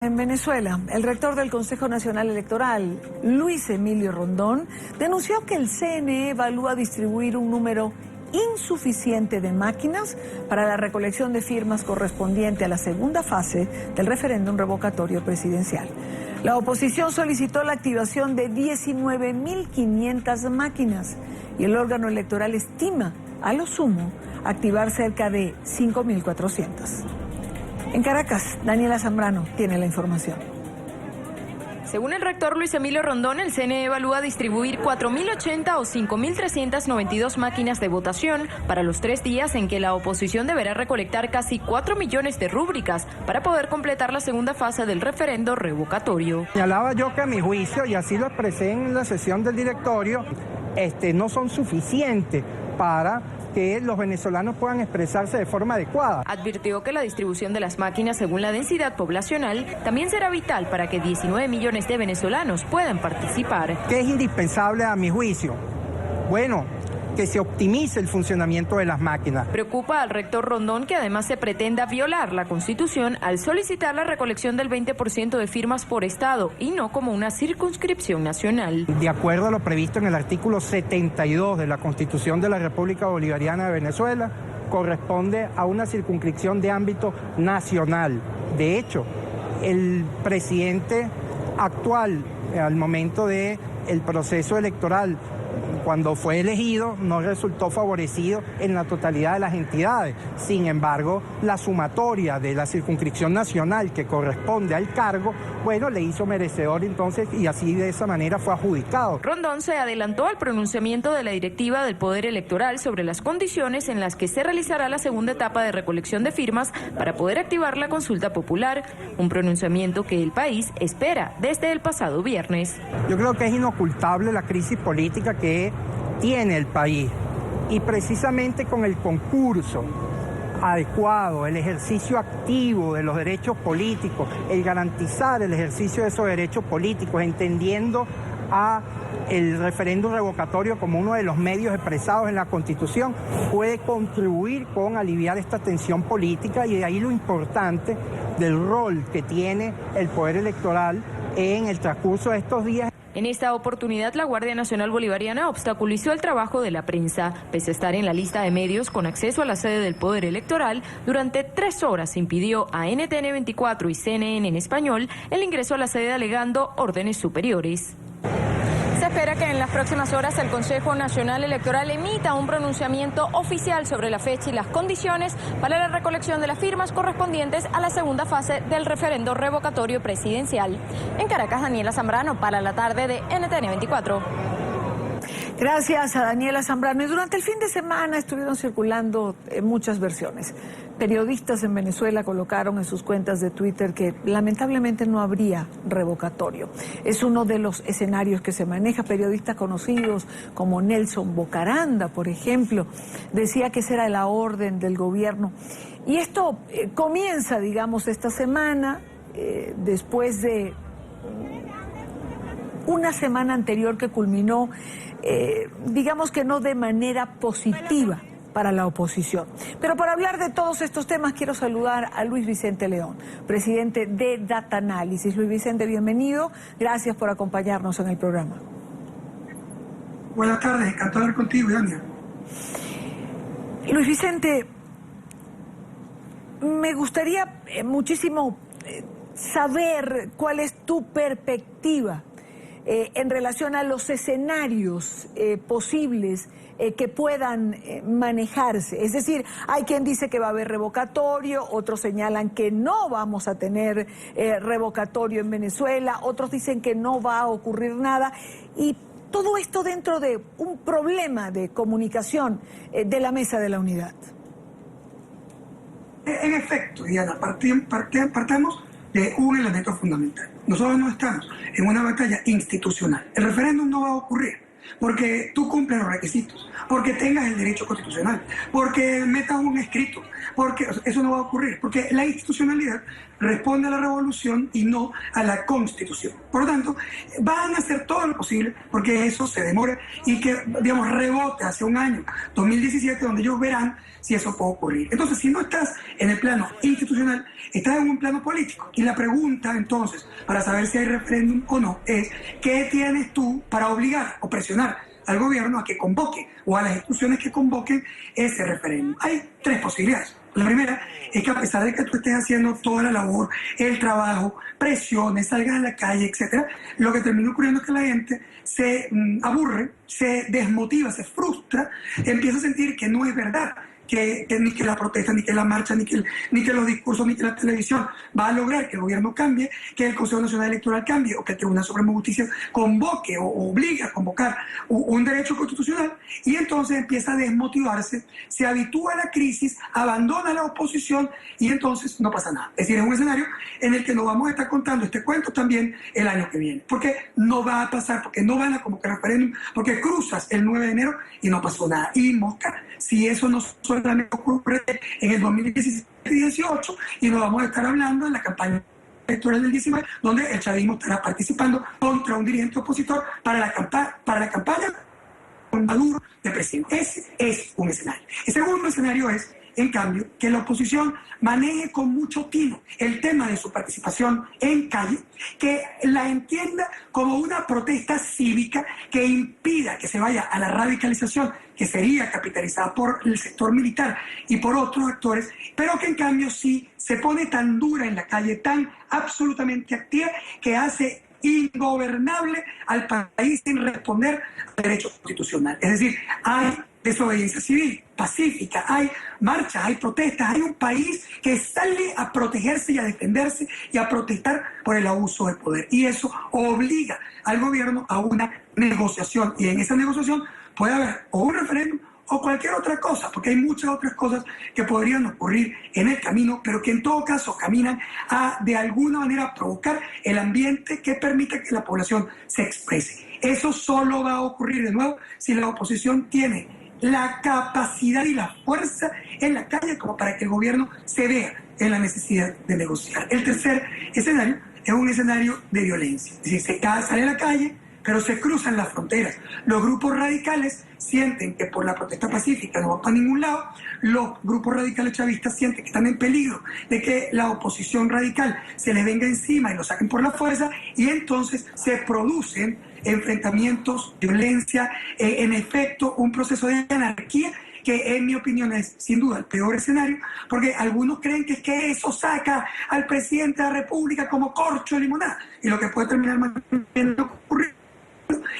En Venezuela, el rector del Consejo Nacional Electoral, Luis Emilio Rondón, denunció que el CNE evalúa distribuir un número insuficiente de máquinas para la recolección de firmas correspondiente a la segunda fase del referéndum revocatorio presidencial. La oposición solicitó la activación de 19.500 máquinas y el órgano electoral estima, a lo sumo, activar cerca de 5.400. En Caracas, Daniela Zambrano tiene la información. Según el rector Luis Emilio Rondón, el CNE evalúa distribuir 4.080 o 5.392 máquinas de votación para los 3 días en que la oposición deberá recolectar casi 4 millones de rúbricas para poder completar la segunda fase del referendo revocatorio. Señalaba yo que a mi juicio, y así lo expresé en la sesión del directorio, no son suficientes para que los venezolanos puedan expresarse de forma adecuada. Advirtió que la distribución de las máquinas según la densidad poblacional también será vital para que 19 millones de venezolanos puedan participar. ¿Qué es indispensable a mi juicio? Bueno, que se optimice el funcionamiento de las máquinas. Preocupa al rector Rondón que además se pretenda violar la Constitución al solicitar la recolección del 20% de firmas por estado y no como una circunscripción nacional. De acuerdo a lo previsto en el artículo 72 de la Constitución de la República Bolivariana de Venezuela, corresponde a una circunscripción de ámbito nacional. De hecho, el presidente actual, al momento del proceso electoral, cuando fue elegido, no resultó favorecido en la totalidad de las entidades. Sin embargo, la sumatoria de la circunscripción nacional que corresponde al cargo, bueno, le hizo merecedor entonces y así de esa manera fue adjudicado. Rondón se adelantó al pronunciamiento de la directiva del Poder Electoral sobre las condiciones en las que se realizará la segunda etapa de recolección de firmas para poder activar la consulta popular, un pronunciamiento que el país espera desde el pasado viernes. Yo creo que es inocultable la crisis política que tiene el país y precisamente con el concurso adecuado, el ejercicio activo de los derechos políticos, el garantizar el ejercicio de esos derechos políticos, entendiendo a el referéndum revocatorio como uno de los medios expresados en la Constitución, puede contribuir con aliviar esta tensión política y de ahí lo importante del rol que tiene el Poder Electoral en el transcurso de estos días. En esta oportunidad, la Guardia Nacional Bolivariana obstaculizó el trabajo de la prensa. Pese a estar en la lista de medios con acceso a la sede del Poder Electoral, durante 3 horas impidió a NTN 24 y CNN en español el ingreso a la sede alegando órdenes superiores. Se espera que en las próximas horas el Consejo Nacional Electoral emita un pronunciamiento oficial sobre la fecha y las condiciones para la recolección de las firmas correspondientes a la segunda fase del referendo revocatorio presidencial. En Caracas, Daniela Zambrano para la tarde de NTN 24. Gracias a Daniela Zambrano. Y durante el fin de semana estuvieron circulando muchas versiones. Periodistas en Venezuela colocaron en sus cuentas de Twitter que lamentablemente no habría revocatorio. Es uno de los escenarios que se maneja. Periodistas conocidos como Nelson Bocaranda, por ejemplo, decía que esa era la orden del gobierno. Y esto comienza, digamos, esta semana, después de una semana anterior que culminó, digamos que no de manera positiva para la oposición. Pero para hablar de todos estos temas quiero saludar a Luis Vicente León, presidente de Data Análisis. Luis Vicente, bienvenido. Gracias por acompañarnos en el programa. Buenas tardes, encantado de hablar contigo, Daniel. Luis Vicente, me gustaría muchísimo saber cuál es tu perspectiva en relación a los escenarios posibles que puedan manejarse. Es decir, hay quien dice que va a haber revocatorio, otros señalan que no vamos a tener revocatorio en Venezuela, otros dicen que no va a ocurrir nada, y todo esto dentro de un problema de comunicación de la Mesa de la Unidad. En efecto, Diana, partamos de un elemento fundamental. Nosotros no estamos en una batalla institucional. El referéndum no va a ocurrir. porque tú cumples los requisitos, porque tengas el derecho constitucional, porque metas un escrito, porque eso no va a ocurrir, porque la institucionalidad responde a la revolución y no a la Constitución. Por lo tanto, van a hacer todo lo posible porque eso se demore y que, digamos, rebote hacia un año, 2017, donde ellos verán si eso puede ocurrir. Entonces, si no estás en el plano institucional, estás en un plano político. Y la pregunta, entonces, para saber si hay referéndum o no, es ¿qué tienes tú para obligar o presionar al gobierno a que convoque o a las instituciones que convoquen ese referéndum? Hay tres posibilidades. La primera es que a pesar de que tú estés haciendo toda la labor, el trabajo, presiones, salgas a la calle, etcétera, lo que termina ocurriendo es que la gente se aburre, se desmotiva, se frustra, empieza a sentir que no es verdad, que ni que la protesta, ni que la marcha, ni que los discursos, ni que la televisión va a lograr que el gobierno cambie, que el Consejo Nacional Electoral cambie o que el Tribunal Supremo de Justicia convoque o obligue a convocar un derecho constitucional, y entonces empieza a desmotivarse, se habitúa a la crisis, abandona la oposición y entonces no pasa nada. Es decir, es un escenario en el que nos vamos a estar contando este cuento también el año que viene, porque no va a pasar, porque no van a convocar referéndum, porque cruzas el 9 de enero y no pasó nada. Y mosca, si eso no solamente ocurre en el 2017-18 y nos vamos a estar hablando en la campaña electoral del 19, donde el chavismo estará participando contra un dirigente opositor para la campaña con Maduro de presidente. Ese es un escenario. El segundo escenario es, en cambio, que la oposición maneje con mucho tino el tema de su participación en calle, que la entienda como una protesta cívica que impida que se vaya a la radicalización, que sería capitalizada por el sector militar y por otros actores, pero que en cambio sí se pone tan dura en la calle, tan absolutamente activa, que hace ingobernable al país sin responder al derecho constitucional. Es decir, hay desobediencia civil pacífica, hay marchas, hay protestas, hay un país que sale a protegerse y a defenderse y a protestar por el abuso de poder. Y eso obliga al gobierno a una negociación. Y en esa negociación puede haber o un referéndum o cualquier otra cosa, porque hay muchas otras cosas que podrían ocurrir en el camino, pero que en todo caso caminan a, de alguna manera, provocar el ambiente que permita que la población se exprese. Eso solo va a ocurrir de nuevo si la oposición tiene la capacidad y la fuerza en la calle como para que el gobierno se vea en la necesidad de negociar. El tercer escenario es un escenario de violencia. Es decir, se sale a la calle, pero se cruzan las fronteras. Los grupos radicales sienten que por la protesta pacífica no van para ningún lado, los grupos radicales chavistas sienten que están en peligro de que la oposición radical se les venga encima y lo saquen por la fuerza, y entonces se producen enfrentamientos, violencia, en efecto un proceso de anarquía que en mi opinión es sin duda el peor escenario, porque algunos creen que es que eso saca al presidente de la República como corcho de limonada, y lo que puede terminar ocurriendo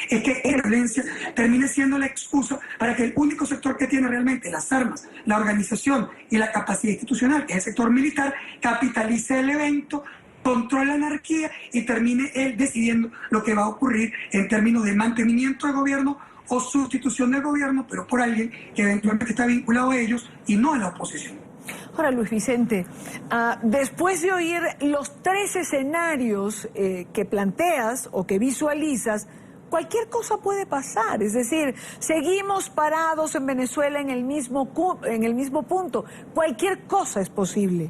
es que la violencia termine siendo la excusa para que el único sector que tiene realmente las armas, la organización y la capacidad institucional, que es el sector militar, capitalice el evento, controle la anarquía y termine él decidiendo lo que va a ocurrir en términos de mantenimiento del gobierno o sustitución del gobierno, pero por alguien que eventualmente está vinculado a ellos y no a la oposición. Ahora, Luis Vicente, después de oír los tres escenarios que planteas o que visualizas, cualquier cosa puede pasar. Es decir, seguimos parados en Venezuela en el mismo punto. Cualquier cosa es posible.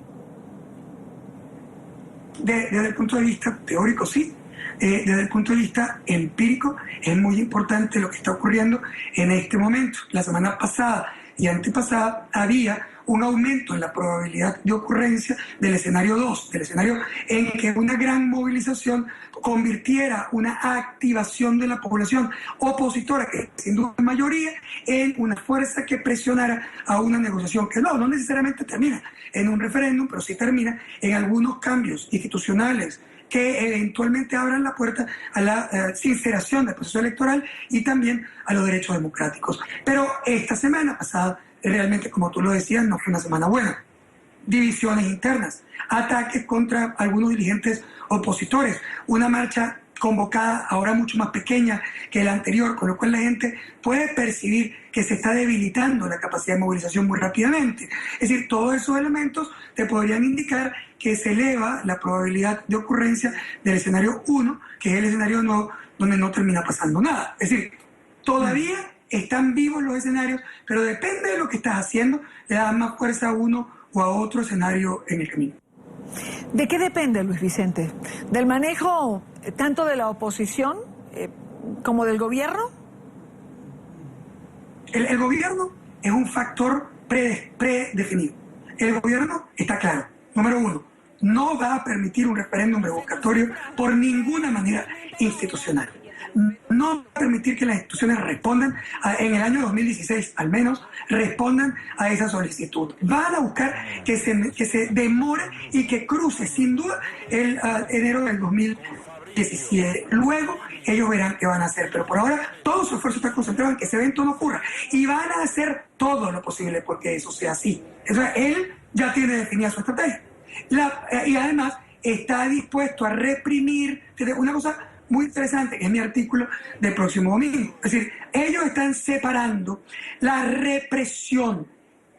Desde el punto de vista teórico, sí. Desde el punto de vista empírico, es muy importante lo que está ocurriendo en este momento. La semana pasada y antepasada había un aumento en la probabilidad de ocurrencia del escenario 2, del escenario en que una gran movilización convirtiera una activación de la población opositora, que sin duda es mayoría, en una fuerza que presionara a una negociación que no necesariamente termina en un referéndum, pero sí termina en algunos cambios institucionales que eventualmente abran la puerta a la sinceración del proceso electoral y también a los derechos democráticos. Pero esta semana pasada, realmente, como tú lo decías, no fue una semana buena. Divisiones internas, ataques contra algunos dirigentes opositores, una marcha convocada ahora mucho más pequeña que la anterior, con lo cual la gente puede percibir que se está debilitando la capacidad de movilización muy rápidamente. Es decir, todos esos elementos te podrían indicar que se eleva la probabilidad de ocurrencia del escenario 1, que es el escenario nuevo, donde no termina pasando nada. Es decir, Todavía están vivos los escenarios, pero depende de lo que estás haciendo, le das más fuerza a uno o a otro escenario en el camino. ¿De qué depende, Luis Vicente? ¿Del manejo tanto de la oposición como del gobierno? El gobierno es un factor predefinido. El gobierno está claro. Número uno, no va a permitir un referéndum revocatorio por ninguna manera institucional. No va a permitir que las instituciones respondan, en el año 2016 al menos, respondan a esa solicitud. Van a buscar que se demore y que cruce sin duda el enero del 2017. Luego ellos verán qué van a hacer, pero por ahora todo su esfuerzo está concentrado en que ese evento no ocurra y van a hacer todo lo posible porque eso sea así. Entonces, él ya tiene definida su estrategia y además está dispuesto a reprimir. Una cosa muy interesante, que es mi artículo del próximo domingo. Es decir, ellos están separando la represión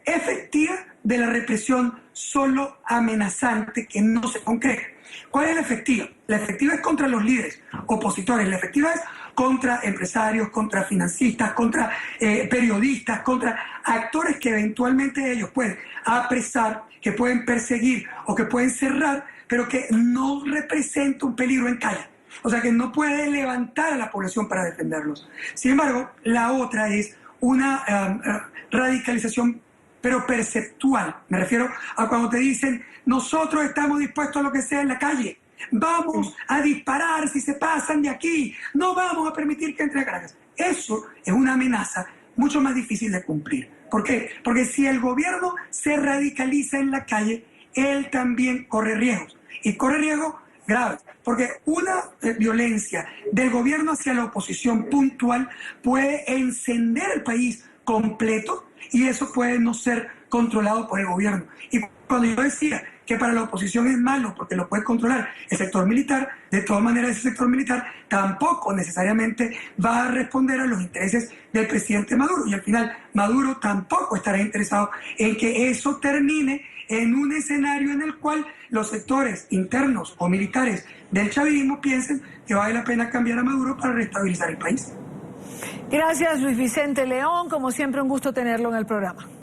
efectiva de la represión solo amenazante que no se concreta. ¿Cuál es la efectiva? La efectiva es contra los líderes opositores, la efectiva es contra empresarios, contra financistas, contra periodistas, contra actores que eventualmente ellos pueden apresar, que pueden perseguir o que pueden cerrar, pero que no representa un peligro en calle. O sea, que no puede levantar a la población para defenderlos. Sin embargo, la otra es una radicalización, pero perceptual. Me refiero a cuando te dicen, nosotros estamos dispuestos a lo que sea en la calle. Vamos a disparar si se pasan de aquí. No vamos a permitir que entre a Caracas. Eso es una amenaza mucho más difícil de cumplir. ¿Por qué? Porque si el gobierno se radicaliza en la calle, él también corre riesgos. Y corre riesgos graves. Porque una violencia del gobierno hacia la oposición puntual puede encender el país completo y eso puede no ser controlado por el gobierno. Y cuando yo decía que para la oposición es malo porque lo puede controlar el sector militar, de todas maneras ese sector militar tampoco necesariamente va a responder a los intereses del presidente Maduro. Y al final Maduro tampoco estará interesado en que eso termine en un escenario en el cual los sectores internos o militares del chavismo piensen que vale la pena cambiar a Maduro para restabilizar el país. Gracias, Luis Vicente León. Como siempre, un gusto tenerlo en el programa.